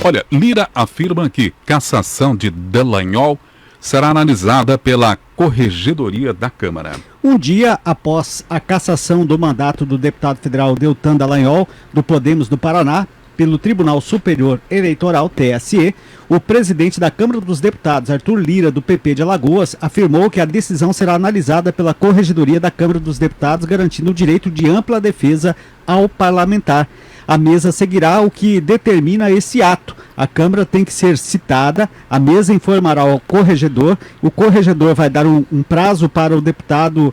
Olha, Lira afirma que cassação de Dallagnol será analisada pela Corregedoria da Câmara. Um dia após a cassação do mandato do deputado federal Deltan Dallagnol, do Podemos do Paraná, pelo Tribunal Superior Eleitoral, TSE, o presidente da Câmara dos Deputados, Arthur Lira, do PP de Alagoas, afirmou que a decisão será analisada pela Corregedoria da Câmara dos Deputados, garantindo o direito de ampla defesa ao parlamentar. A mesa seguirá o que determina esse ato. A Câmara tem que ser citada, a mesa informará ao corregedor, o corregedor vai dar um prazo para o deputado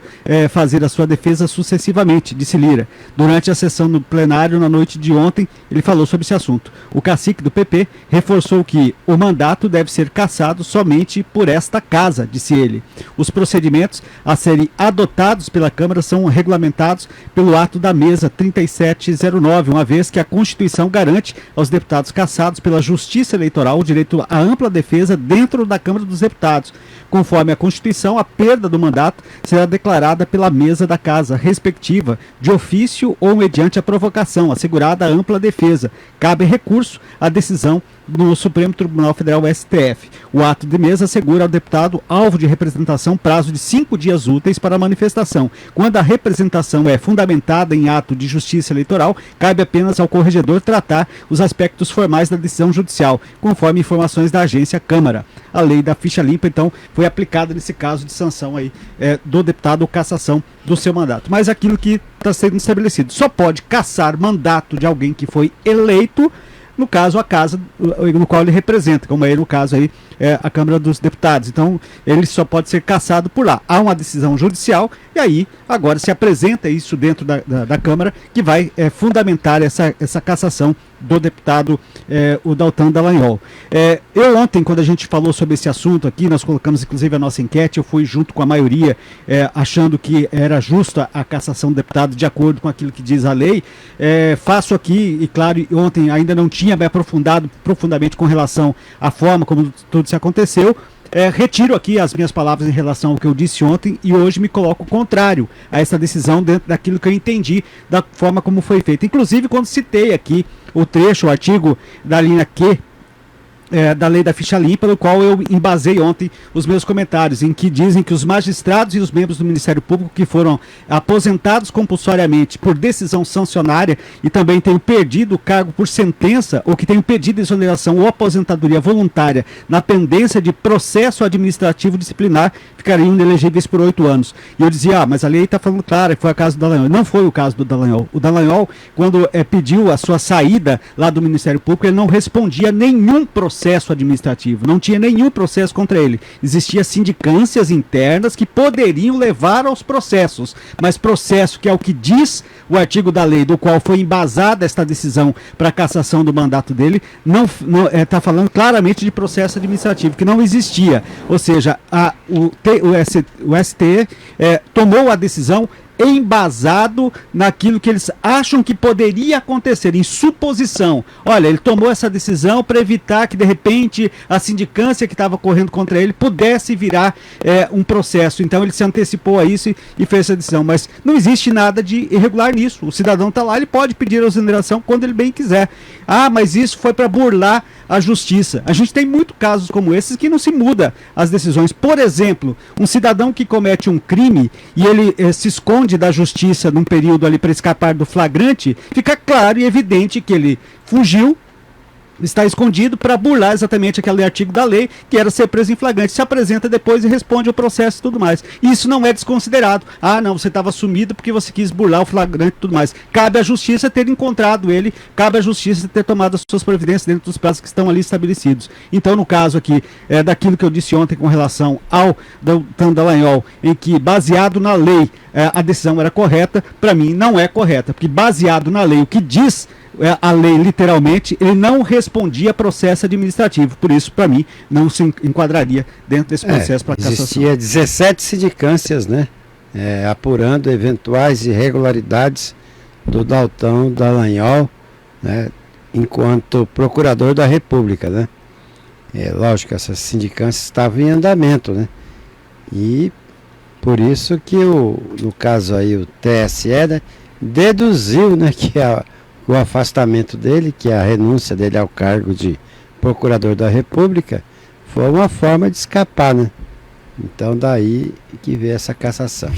fazer a sua defesa sucessivamente, disse Lira. Durante a sessão no plenário na noite de ontem, ele falou sobre esse assunto. O cacique do PP reforçou que o mandato deve ser cassado somente por esta casa, disse ele. Os procedimentos a serem adotados pela Câmara são regulamentados pelo ato da mesa 3709, uma vez que a Constituição garante aos deputados cassados pela Justiça Eleitoral o direito à ampla defesa dentro da Câmara dos Deputados. Conforme a Constituição, a perda do mandato será declarada pela mesa da casa respectiva, de ofício ou mediante a provocação, assegurada a ampla defesa. Cabe recurso à decisão no Supremo Tribunal Federal, STF. O ato de mesa assegura ao deputado alvo de representação prazo de 5 dias úteis para a manifestação. Quando a representação é fundamentada em ato de justiça eleitoral, cabe apenas ao corregedor tratar os aspectos formais da decisão judicial, conforme informações da agência Câmara. A lei da ficha limpa, então, foi aplicada nesse caso de sanção aí, do deputado ou cassação do seu mandato. Mas aquilo que está sendo estabelecido, só pode cassar mandato de alguém que foi eleito, no caso, a casa no qual ele representa, como aí no caso aí, a Câmara dos Deputados. Então, ele só pode ser cassado por lá. Há uma decisão judicial e aí, agora se apresenta isso dentro da Câmara, que vai fundamentar essa cassação do deputado, o Deltan Dallagnol. Eu ontem, quando a gente falou sobre esse assunto aqui, nós colocamos inclusive a nossa enquete, eu fui junto com a maioria, achando que era justa a cassação do deputado de acordo com aquilo que diz a lei. Faço aqui, e claro, ontem ainda não tinha me aprofundado profundamente com relação à forma como tudo isso aconteceu. Retiro aqui as minhas palavras em relação ao que eu disse ontem e hoje me coloco contrário a essa decisão dentro daquilo que eu entendi da forma como foi feita. Inclusive, quando citei aqui o trecho, o artigo da linha Q, da lei da ficha limpa, no qual eu embasei ontem os meus comentários, em que dizem que os magistrados e os membros do Ministério Público que foram aposentados compulsoriamente por decisão sancionária e também tenham perdido o cargo por sentença ou que tenham pedido exoneração ou aposentadoria voluntária na pendência de processo administrativo disciplinar ficariam inelegíveis por 8 anos. E eu dizia, mas a lei está falando claro que foi o caso do Dallagnol. Não foi o caso do Dallagnol. O Dallagnol, quando pediu a sua saída lá do Ministério Público, ele não respondia a nenhum processo administrativo, não tinha nenhum processo contra ele. Existiam sindicâncias internas que poderiam levar aos processos, mas processo, que é o que diz o artigo da lei do qual foi embasada esta decisão para a cassação do mandato dele, não está falando claramente de processo administrativo, que não existia. Ou seja, o STE tomou a decisão embasado naquilo que eles acham que poderia acontecer, em suposição. Olha, ele tomou essa decisão para evitar que, de repente, a sindicância que estava correndo contra ele pudesse virar um processo. Então, ele se antecipou a isso e fez essa decisão. Mas não existe nada de irregular nisso. O cidadão está lá, ele pode pedir a exoneração quando ele bem quiser. Ah, mas isso foi para burlar a justiça. A gente tem muitos casos como esses que não se muda as decisões. Por exemplo, um cidadão que comete um crime e ele se esconde da justiça num período ali para escapar do flagrante, fica claro e evidente que ele fugiu, está escondido para burlar exatamente aquele artigo da lei que era ser preso em flagrante. Se apresenta depois e responde ao processo e tudo mais. Isso não é desconsiderado. Ah, não, você estava sumido porque você quis burlar o flagrante e tudo mais. Cabe à justiça ter encontrado ele, cabe à justiça ter tomado as suas providências dentro dos prazos que estão ali estabelecidos. Então, no caso aqui, daquilo que eu disse ontem com relação ao Deltan Dallagnol, em que, baseado na lei, a decisão era correta, para mim não é correta, porque baseado na lei, o que diz a lei literalmente, ele não respondia a processo administrativo. Por isso, para mim, não se enquadraria dentro desse processo para cassação. Existia 17 sindicâncias, né? Apurando eventuais irregularidades do Deltan Dallagnol, né? Enquanto procurador da República, né? Lógico, essas sindicâncias estavam em andamento, né? E por isso que no caso aí o TSE, né, deduziu, né, que o afastamento dele, que é a renúncia dele ao cargo de procurador da República, foi uma forma de escapar, né? Então daí que veio essa cassação.